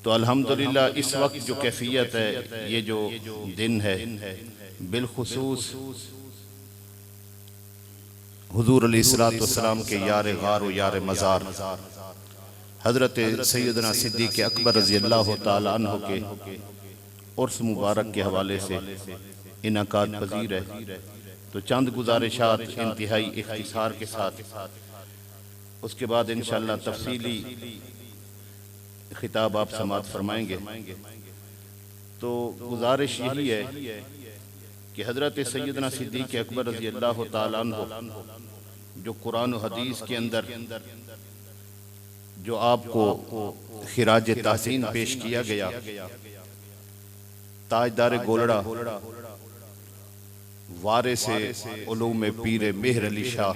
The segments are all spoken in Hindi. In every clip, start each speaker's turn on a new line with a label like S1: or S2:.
S1: तो अल्हम्दुलिल्लाह इस वक्त जो कैफियत है, ये जो दिन है, बिलखुसूस हुजूर अलैहिस्सलातु वस्सलाम के यार गार व यार मज़ार हज़रत सैयदना सिद्दीक़ अकबर रज़ी अल्लाह तआला अन्हु के उर्स मुबारक के हवाले से इनाकात पजीर है। तो चंद गुजारिशात इंतहाई इख्तिसार के साथ, उसके बाद इंशाअल्लाह तफसीली खिताब आप समाअत फरमाएंगे। तो गुजारिश यही है कि हज़रत सैयदना सिद्दीक़ अकबर रज़ी अल्लाह तआला अन्हु जो कुरान और हदीस के अंदर जो आपको खिराज तहसीन पेश किया गया, ताजदार गोलड़ा वारिसे उलूम पीर मेहर अली शाह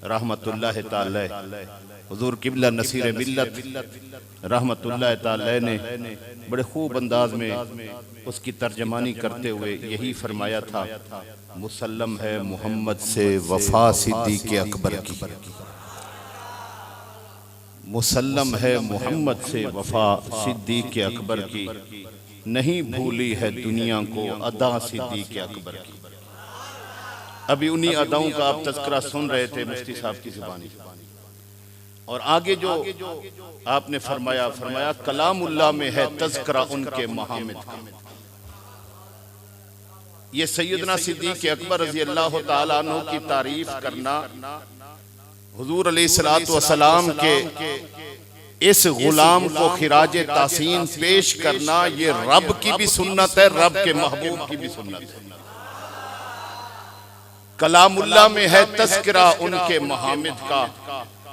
S1: रहमतुल्लाह ताला हुजूर किबला नसीर मिल्लत रहमतुल्लाह ताला ने बड़े खूब अंदाज में उसकी तर्जमानी करते हुए यही फरमाया था, मुसल्लम है मोहम्मद से वफा सिद्दीक़ अकबर की, मुसल्लम है मोहम्मद से वफा सिद्दीक़ अकबर की, नहीं भूली है दुनिया को अदा सिद्दीक़ अकबर की। अभी उन्हीं अदाओं का आप तज़किरा सुन रहे थे मुफ्ती साहब की ज़ुबानी, और आगे जो आपने फरमाया कलामुल्लाह में है तज़किरा उनके महामिद का। ये सैयदना सिद्दीक़ अकबर रज़ी अल्लाह तआला अन्हु की तारीफ करना, हुजूर अलैहिस्सलातु वस्सलाम के इस गुलाम को खिराज तासीन पेश करना, ये रब की भी सुन्नत है, रब के महबूब की भी सुन्नत है। कलामुल्लाह में है तज़किरा उनके महामिद का,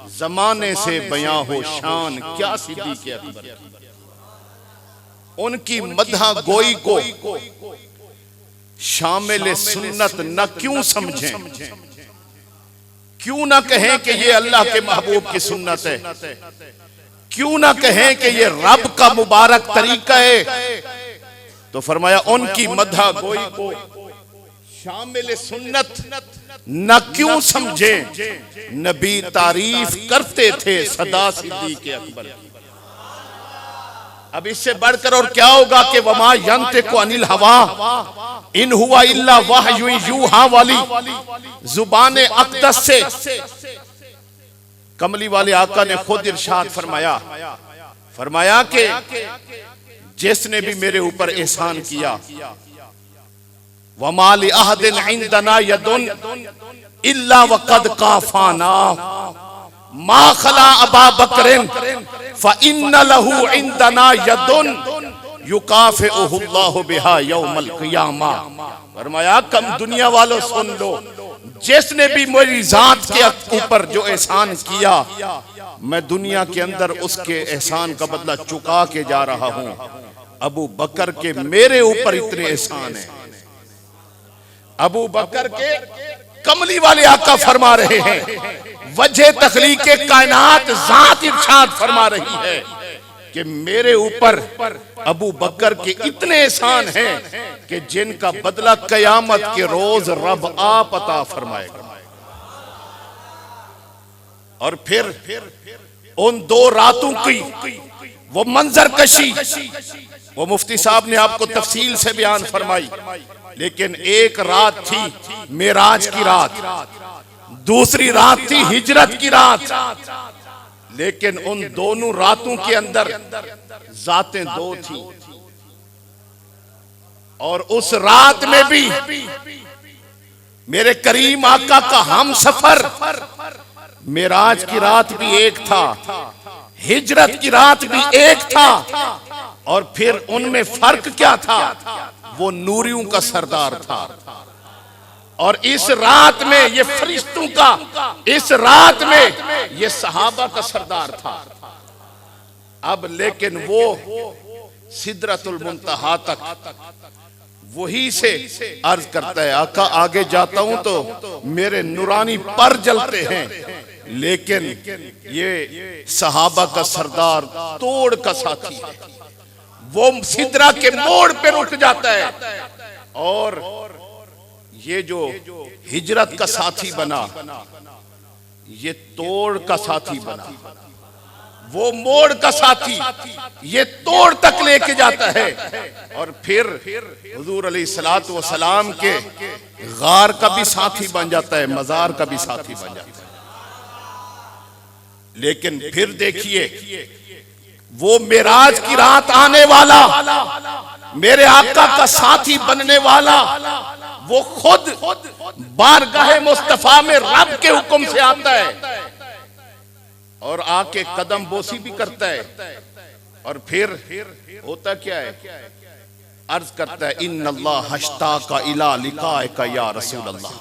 S1: ज़माने से बयां हो शान क्या सिद्दीक़ अकबर की। उनकी मदह गोई को शामिल सुन्नत न क्यों समझें, क्यों ना कहें कि ये अल्लाह के महबूब की सुन्नत है, क्यों ना कहें कि ये रब का मुबारक तरीका है। तो फरमाया उनकी मदह गोई को शामिल सुन्नत न क्यों समझे, नबी तारीफ करते थे सदा सिद्दीक़ अकबर की। अब इससे बढ़कर और क्या होगा कि वमा यंतिकु अनिल हवा इन हुआ इल्ला वहयु यूहा वाली जुबान अक़दस से कमली वाले आका ने खुद इरशाद फरमाया कि जिसने भी मेरे ऊपर एहसान किया, वमा लि अहदिन इंदना यदुन इल्ला वक़द काफाना मा खला अबा बकरिन फ़इन्न लहू इंदना यदुन युकाफ़िउहु अल्लाहु बिहा यौमल क़ियामा। फरमाया कम दुनिया वालों सुन लो, जिसने भी मेरी जात के ऊपर जो एहसान किया, मैं दुनिया के अंदर उसके एहसान का बदला चुका के जा रहा हूं। अबू बकर के मेरे ऊपर इतने एहसान है। अबू बकर के कमली वाले आका फरमा रहे हैं, वजह तखलीक के कायनात जात इरशाद फरमा रही है कि मेरे ऊपर अबू बकर के इतने एहसान हैं कि जिनका बदला कयामत के रोज रब आप अता फरमाएगा। और फिर उन 2 रातों की वो मंजर कशी, वो मुफ्ती साहब ने आपको तफसील से बयान फरमाई। लेकिन एक रात थी मेराज की रात, दूसरी रात थी हिजरत की रात। लेकिन उन दोनों रातों के अंदर जातें 2 थी, और उस रात में भी मेरे करीम आका का हम सफर, मेराज की रात भी एक था, हिजरत की रात भी एक था। और फिर उनमें फर्क क्या था, वो नूरियों का सरदार था, और इस रात में ये फरिश्तों का, इस रात में ये सहाबा का सरदार था। अब लेकिन वो सिदरतुल मुंतहा तक वही से अर्ज करता है, आका आगे जाता हूं तो मेरे नूरानी पर जलते हैं, लेकिन ये सहाबा का सरदार तोड़ का साथी है, वो सिदरा के मोड़ पे रुक जाता है। और ये जो हिजरत का साथी बना, ये तोड़ का साथी बना। वो मोड़ का साथी, ये तोड़ तक लेके जाता है। और फिर हुजूर अलैहिस्सलातु वस्सलाम के गार का भी साथी बन जाता है, मजार का भी साथी बन जाता है। लेकिन फिर देखिए, वो मेराज की रात आने वाला, मेरे आका का साथी बनने वाला, वो खुद बारगाह मुस्तफा में रब के हुक्म से आता है और आके कदम बोसी भी करता है। और फिर होता क्या है, अर्ज करता है इन्नल्लाह हश्ताका इला लिकाएका या रसूल अल्लाह,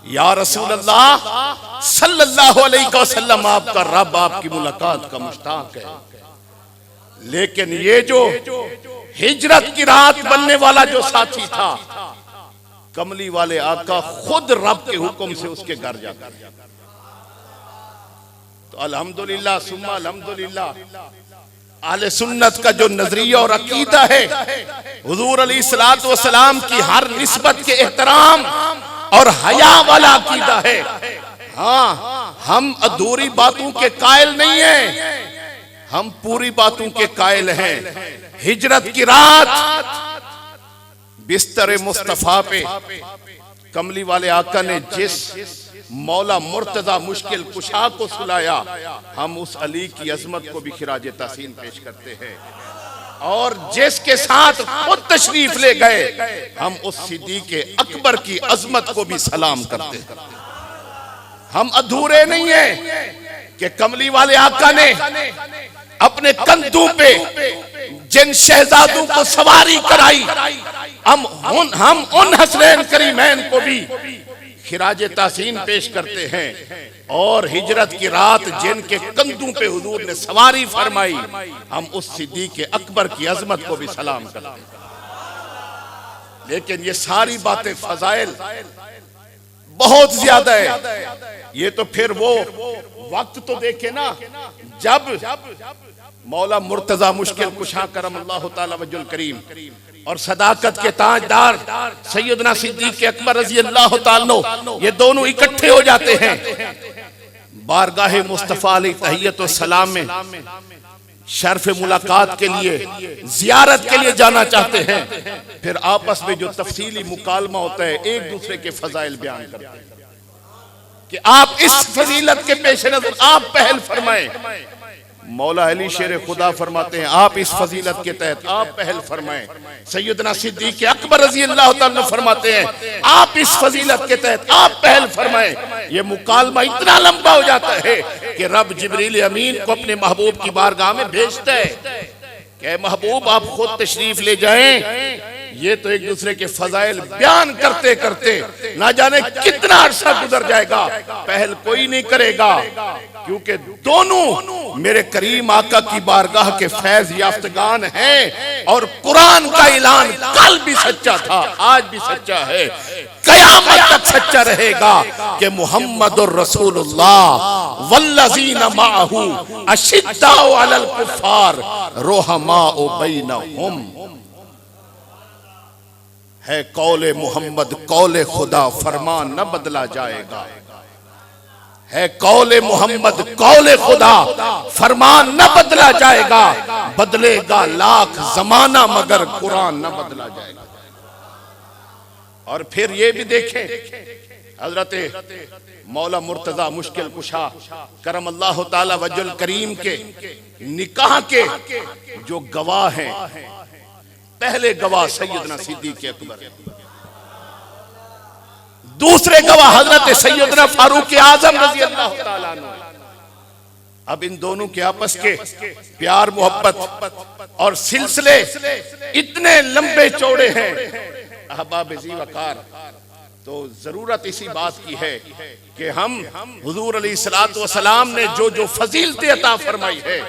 S1: या रसूल अल्लाह सल्लल्लाहु अलैहि वसल्लम, आपका रब आपकी मुलाकात का मुश्ताक है। लेकिन ये जो हिजरत की रात बनने वाला जो साथी था, कमली वाले आका खुद रब के हुक्म से उसके घर जाता है। तो अल्हम्दुलिल्लाह सुम्मा अल्हम्दुलिल्लाह, अहले सुन्नत का जो नजरिया और अकीदा है, हुजूर अलैहिस्सलातु वस्सलाम की हर निस्बत के एहतराम और हया वाला अकीदा है। हाँ, हम अधूरी बातों के कायल नहीं हैं, हम पूरी बातों के कायल हैं। हिजरत की रात बिस्तर मुस्तफा पे कमली वाले आका ने जिस मौला मुर्तजा मुश्किल कुशा को सुलाया, हम उस अली की अजमत को भी खिराज तहसीन पेश करते हैं। और जिसके साथ खुद तशरीफ ले गए, हम उस सिद्दीक़ अकबर की अजमत को भी सलाम करते हैं। हम अधूरे नहीं हैं कि कमली वाले आका ने अपने कंधों पे जिन शहजादों को सवारी कराई, हम उन हसनैन करीमैन को भी खिराज तहसीन पेश करते हैं। और हिजरत की रात जिनके कंधों पे हुजूर ने सवारी फरमाई, हम उस सिद्दीक़ अकबर की अजमत को भी सलाम करते हैं। लेकिन ये सारी बातें फजाइल बहुत ज्यादा है। ये तो फिर वो वक्त तो देखे ना, जब मौला मुर्तजा मुश्किल कुशा करमल्लाहु तआला वजहुल करीम और सदाकत के ताजदार सैयदना सिद्दीक़ अकबर रज़ी अल्लाह ताला अन्हु, ये दोनों इकट्ठे हो जाते हैं बारगाह मुस्तफा अलैहि तहियत व सलाम में, शर्फ मुलाकात के लिए, जियारत के लिए जाना चाहते हैं। फिर आपस में जो तफसीली मुकालमा होता है, एक दूसरे के फजाइल बयान करते हैं कि आप इस फजीलत के पेश नजर आप पहल फरमाएं। मौला अली शेर खुदा फरमाते हैं आप इस फजीलत के तहत आप पहल फरमाएं। सैयदना सिद्दीक़ अकबर रज़ी अल्लाह ताला फरमाते हैं आप इस फजीलत के तहत आप पहल फरमाएं। ये मुकालमा इतना लंबा हो जाता है कि रब जिब्रील अमीन को अपने महबूब की बारगाह में भेजता है कि महबूब आप खुद तशरीफ ले जाएं। ये तो एक दूसरे के फजाइल बयान करते करते ना जाने कितना अरसा गुजर जाएगा, पहल कोई नहीं करेगा, क्योंकि दोनों मेरे करीम आका की बारगाह के फैज याफ्तगान हैं। और कुरान का ऐलान कल भी सच्चा था, आज भी सच्चा है, कयामत तक सच्चा रहेगा कि मुहम्मदुर रसूलुल्लाह वल्लज़ीना माअहू अशिद्दाउ अलल कुफ़ार रुहमाउ बैनहुम। है कौले मोहम्मद कौले खुदा, फरमान न बदला जाएगा। है कौले मोहम्मद कौले खुदा, फरमान न बदला जाएगा। बदलेगा लाख जमाना मगर कुरान न बदला जाएगा। और फिर ये भी देखें हजरत मौला मुर्तजा मुश्किल कुशा करमल्लाहु ताला वजहुल करीम के निकाह के जो गवाह हैं, पहले गवाह सैयदना सिद्दीक़ अकबर, दूसरे गवाह हजरत सैयदना फारूक आजम रज़ी अल्लाह ताला अन्हु। अब इन दोनों के आपस के प्यार मोहब्बत और सिलसिले इतने लंबे चौड़े हैं अहबाब ज़ी वक़ार, तो जरूरत इसी बात की है कि हम हुजूर अलैहिस्सलातु वस्सलाम ने जो जो फजीलतें अता फरमाई है,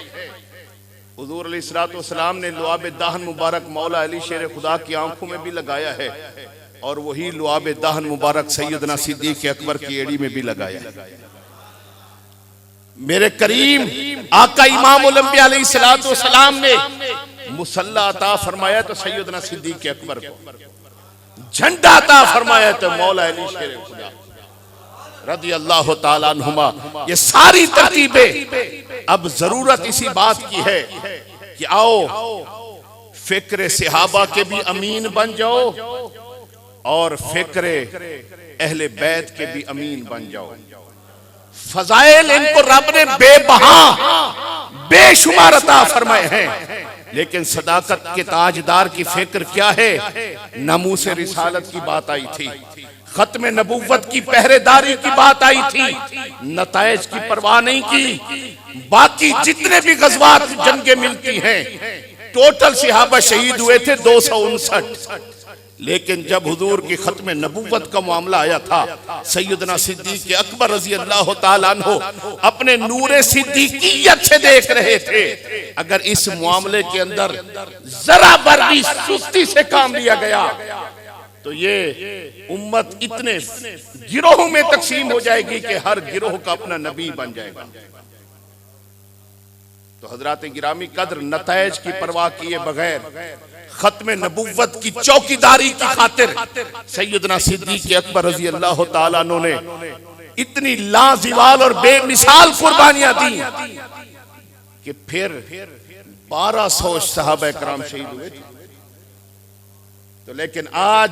S1: हुजूर अलैहिस्सलातु वस्सलाम ने लुआब दाहन मुबारक मौला अली शेर खुदा की आंखों में भी लगाया है, और वही लुआब दाहन मुबारक सैयदना सिद्दीक़ अकबर की एड़ी में भी लगाया है। मेरे करीम आका इमामुल अंबिया अलैहिस्सलातु वस्सलाम ने मुसल्ला अता फरमाया तो सैयदना सिद्दीक़ अकबर को, झंडा अता फरमाया तो मौला अली शेर खुदा। रज़ी अल्लाह ताला अन्हुमा। ये सारी तरतीबें अब जरूरत इसी बात की है कि आओ फिक्र सहाबा के भी अमीन बन जाओ और फिक्र अहले बैत के भी अमीन बन जाओ। फजाइल इनको रब ने बेबहा बेशुमार अता फरमाए हैं, लेकिन सदाकत के ताजदार की फिक्र क्या है? नमूसे रिसालत की बात आई थी, खत्म नबुव्वत की पहरेदारी की बात आई थी, नताइज की परवाह नहीं की। बाकी जितने भी गज़वात जंगे मिलती हैं, टोटल सहाबा शहीद हुए थे 259, लेकिन जब हुजूर की खत्म नबुव्वत का मामला आया था, सैयदना सिद्दीक़ अकबर रज़ी अल्लाह ताला अन्हु अपने नूरे सिद्दीकियत से देख रहे थे, अगर इस मामले के अंदर जरा भर भी सुस्ती से काम लिया गया तो ये उम्मत इतने गिरोहों में तकसीम हो जाएगी कि हर गिरोह का अपना नबी बन जाएगा। तो हजरात गिरामी कद्र, नताइज की परवाह किए बगैर खत्म नबुव्वत की चौकीदारी की खातिर सैयदना सिद्दीक़ अकबर रज़ी अल्लाह ताला अन्हु ने इतनी लाजिवाल और बेमिसाल कुर्बानियां दी कि फिर 1200 सहाबा किराम शहीद हुए थे। तो लेकिन आज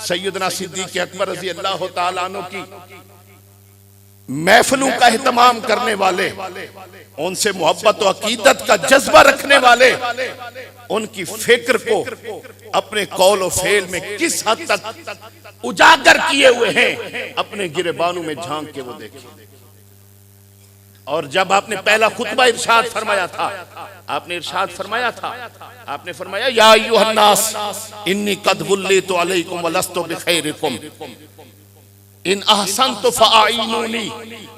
S1: सैयदना सिद्दीक़ अकबर रज़ी अल्लाह ताला अन्हु की महफिलों का एहतमाम करने वाले, उनसे मोहब्बत और अकीदत का जज्बा रखने वाले, उनकी फिक्र को अपने कौल और फेल में किस हद तक उजागर किए हुए हैं, अपने गिरेबानों में झांक के वो देखें। और जब आपने पहला खुतबा इरशाद फरमाया था, आपने इरशाद फरमाया था, आपने फरमाया या अय्युहन्नास इन्नी कद वुल्लितु अलैकुम वलस्तु बिखैरिकुम इन अहसनतु फअईनुनी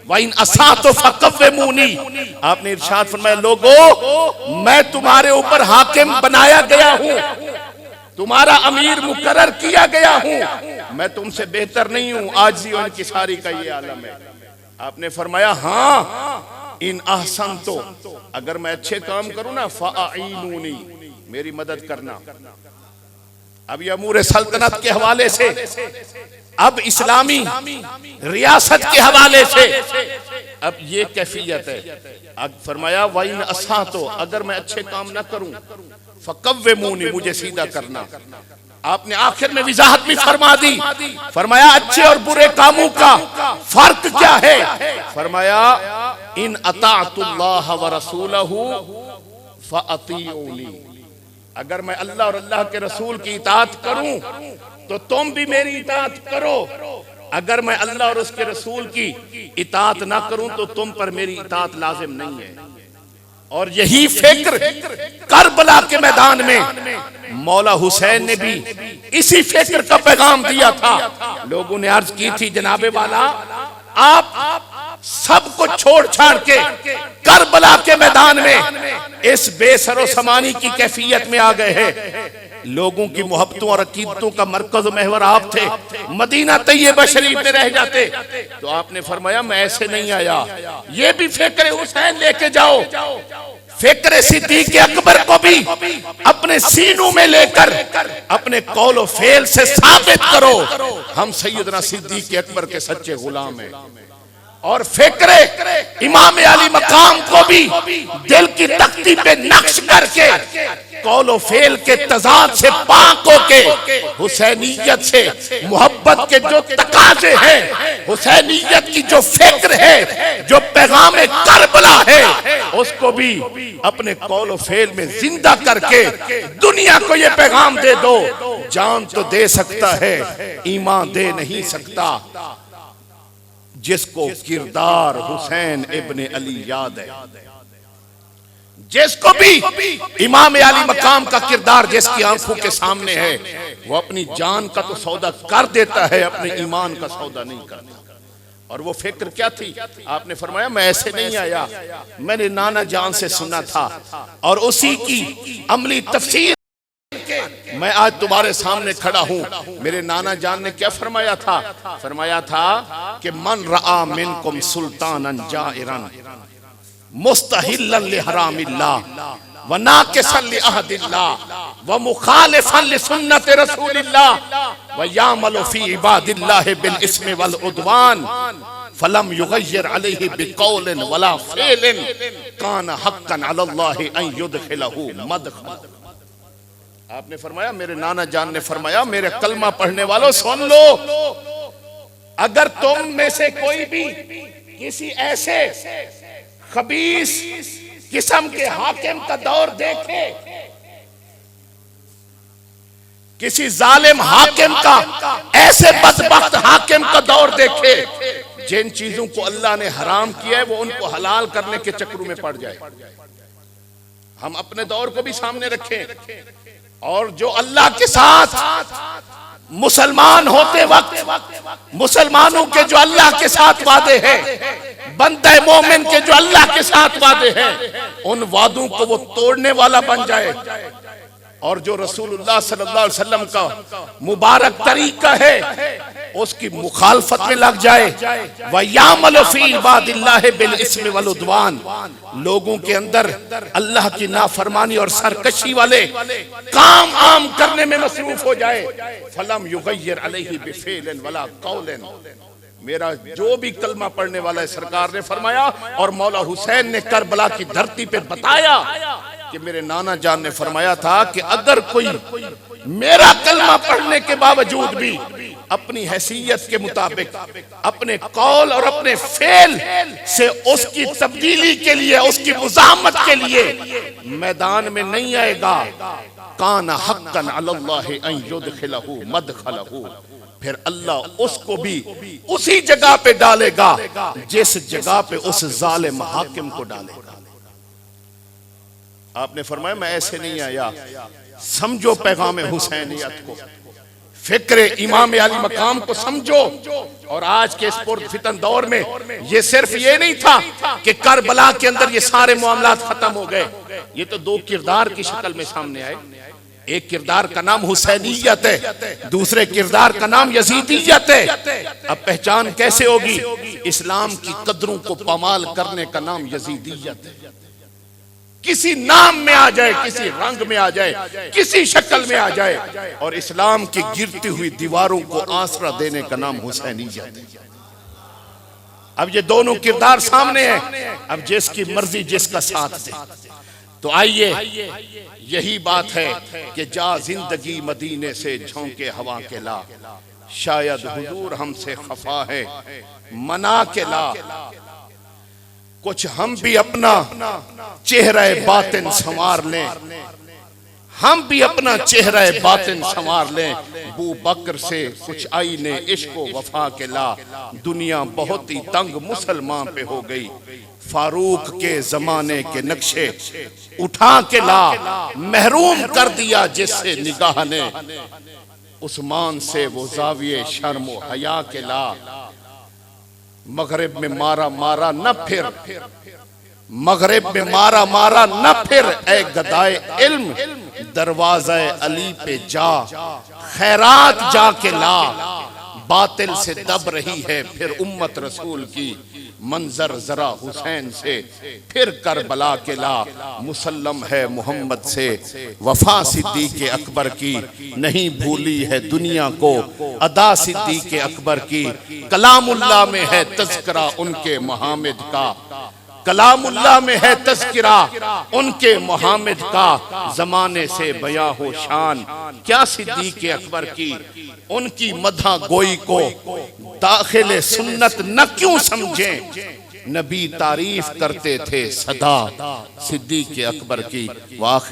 S1: व इन असातु फकव्विमूनी। आपने इरशाद फरमाया, लोगों मैं तुम्हारे ऊपर हाकिम बनाया गया हूं, तुम्हारा अमीर मुकर्रर किया गया हूं, मैं तुमसे बेहतर नहीं हूं। आजिज़ी और इंकिसारी का ये आलम है। आपने फरमाया हाँ इन अहसनतु, अगर मैं अच्छे काम करूं ना, फअईनुनी, मेरी मदद करना। अब ये अमूर सल्तनत के हवाले से, अब इस्लामी रियासत के हवाले से अब ये कैफियत है। अब फरमाया वाइन असा, तो अगर मैं अच्छे काम ना करूं, फकव्विमूनी, मुझे सीधा करना। आपने आखिर में वजाहत भी फरमा दी, फरमाया अच्छे और बुरे कामों का फर्क क्या है? फरमाया इन अताअतुल्लाह व रसूलहू फअतीऊनी, अगर मैं अल्लाह और अल्लाह के रसूल की इताअत करूं तो तुम भी मेरी इताअत करो, अगर मैं अल्लाह और उसके रसूल की इताअत ना करूं तो तुम पर मेरी इताअत लाजिम नहीं है। और यही फिक्र करबला के मैदान में मौला हुसैन ने भी इसी फिक्र का पैगाम दिया था। लोगों ने अर्ज की थी, जनाबे वाला आप सब कुछ छोड़ छाड़ के करबला के मैदान में इस बेसरो समानी की कैफियत में आ गए हैं। लोगों की मोहब्बतों और अकीदतों का मरकज महवर आप थे, मदीना तैयबा शरीफ में रह जाते। तो आपने फरमाया मैं ऐसे नहीं आया, ये भी फिक्र हुसैन लेके जाओ, फिक्र सिद्दीक़ अकबर को भी अपने सीनों में लेकर अपने कौल और फेल से साबित करो हम सैयदना सिद्दीक़ अकबर के सच्चे गुलाम हैं। और फिक्रे इमाम अली मकाम को भी दिल की तख्ती पे नक्श करके कौलो फेल के तजाद से पाक होके हुसैनियत से मोहब्बत के जो तकाजे हैं, हुसैनियत की जो फिक्र है, जो पैगाम करबला है, उसको भी अपने कौलो फेल में जिंदा करके दुनिया को ये पैगाम दे दो, जान तो दे सकता है ईमान दे नहीं सकता। जिसको किरदार हुसैन इब्ने अली याद है, जिसको भी इमाम अली मकाम का किरदार जिसकी आंखों के सामने है, वो अपनी जान का तो सौदा कर देता है, अपने ईमान का सौदा नहीं करता। और वो फिक्र क्या थी? आपने फरमाया मैं ऐसे नहीं आया, मैंने नाना जान से सुना था और उसी की अमली तफसीर मैं आज तुम्हारे सामने खड़ा हूं। मेरे नाना जान ने क्या फरमाया था? फरमाया था कि मन रआ मिनकुम सुल्तानन जाइरन मुस्तहिल्लन लिहरामिल्लाह व नाकिसन लिअहदिल्लाह व मुखालिफन लिसुन्नत रसूलिल्लाह व यामलु फी इबादिल्लाह बिल इस्मि वल उद्वान फलम युगय्यर अलैहि बिकौलिन वला फ़िलिन कान हक्कन अलल्लाहि अन युदखिलहु मदखला। आपने फरमाया, मेरे नाना जान ने फरमाया, मेरे कलमा पढ़ने वालों सुन लो, अगर तुम में से कोई भी किसी ऐसे खबीस किस्म के हाकिम का दौर देखे, किसी जालिम हाकिम का, ऐसे बदबख्त हाकिम का दौर देखे जिन चीजों को अल्लाह ने हराम किया है वो उनको हलाल करने के चक्रों में पड़ जाए। हम अपने दौर को भी सामने रखें और जो अल्लाह के साथ मुसलमान होते वक्त मुसलमानों के जो अल्लाह के साथ वादे हैं, बंदे मोमिन के जो अल्लाह के साथ वादे हैं, उन वादों को वो तोड़ने वाला बन जाए और जो रसूलुल्लाह सल्लल्लाहु अलैहि वसल्लम का मुबारक तरीका है उसकी मुखालफत में लग जाए। व यामल फी इबादिल्लाह बिल इस्म वल उद्वान, लोगों के अंदर अल्लाह की नाफरमानी और सरकशी वाले काम आम करने में मसरूफ हो जाए। फलम युगय्यर अलैहि बिफिलिन वला कौलिन, मेरा जो भी कलमा पढ़ने वाला है, सरकार ने फरमाया और मौला हुसैन ने करबला की धरती पे बताया कि मेरे नाना जान ने फरमाया था कि अगर कोई मेरा कलमा पढ़ने के बावजूद भी अपनी हैसियत के मुताबिक अपने कौल और अपने फेल से उसकी तब्दीली के लिए, उसकी मुज़ाहमत के लिए मैदान में नहीं आएगा, कान हक्कन अलल्लाहि अन युदखिलहु मदखलहु, फिर अल्लाह उसको भी उसी जगह पे डालेगा जिस जगह पे उस जालिम हाकिम को डालेगा। आपने फरमाया मैं ऐसे नहीं आया, समझो पैगाम हुसैनियत को, फिक्रे इमाम अली मकाम को समझो। और आज के इस पुरफितन दौर में ये सिर्फ ये नहीं था कि करबला के अंदर ये सारे मामलात खत्म हो गए, ये तो दो किरदार की शक्ल में सामने आए। एक किरदार का नाम हुसैनियत है, दूसरे किरदार का नाम यजीदियत है। अब पहचान कैसे होगी? इस्लाम की कदरों को पामाल करने का नाम यजीदियत है। किसी नाम में आ जाए, किसी रंग में आ जाए, किसी शक्ल में आ जाए, और इस्लाम की गिरती हुई दीवारों को आसरा देने का नाम हुसैनियत है। अब ये दोनों किरदार सामने हैं, अब जिसकी मर्जी जिसका साथ दे। तो आइए, यही बात है कि जा जिंदगी मदीने से झोंके हवा के ला, शायद हुजूर हमसे खफा है मना के ला, कुछ हम भी अपना चेहरा बातिन संवार लें, हम भी अपना चेहरा बातिन संवार लें। बू बकर से कुछ आईने इश्क व वफा के ला, दुनिया बहुत ही तंग मुसलमान पे हो गई, फारूक के जमाने के नक्शे उठा के ला, महरूम कर दिया जिससे निगाह ने, उस्मान से वो जाविये शर्म व हया के ला, मगरिब में मारा मारा न फिर, मगरिब में मारा मारा न फिर, ए गदाए इल्म दरवाज़े अली पे जा, खैरात जाके ला, बातिल से दब रही है फिर उम्मत रसूल की, मंजर जरा हुसैन से फिर करबला के ला, मुसल्लम है मोहम्मद से वफा सिद्दीक़ अकबर की, नहीं भूली है दुनिया को अदा सिद्दीक़ अकबर की, कलामुल्लाह में है तज़किरा उनके मुहम्मद का, कलामुल्लाह में है तज़किरा उनके मुहम्मद का, जमाने से बयां हो शान क्या सिद्दीक़ अकबर की, उनकी मदह गोई को दाखिले सुन्नत न क्यों समझें, नबी तारीफ करते थे सदा सिद्दीक़ अकबर की। वाह।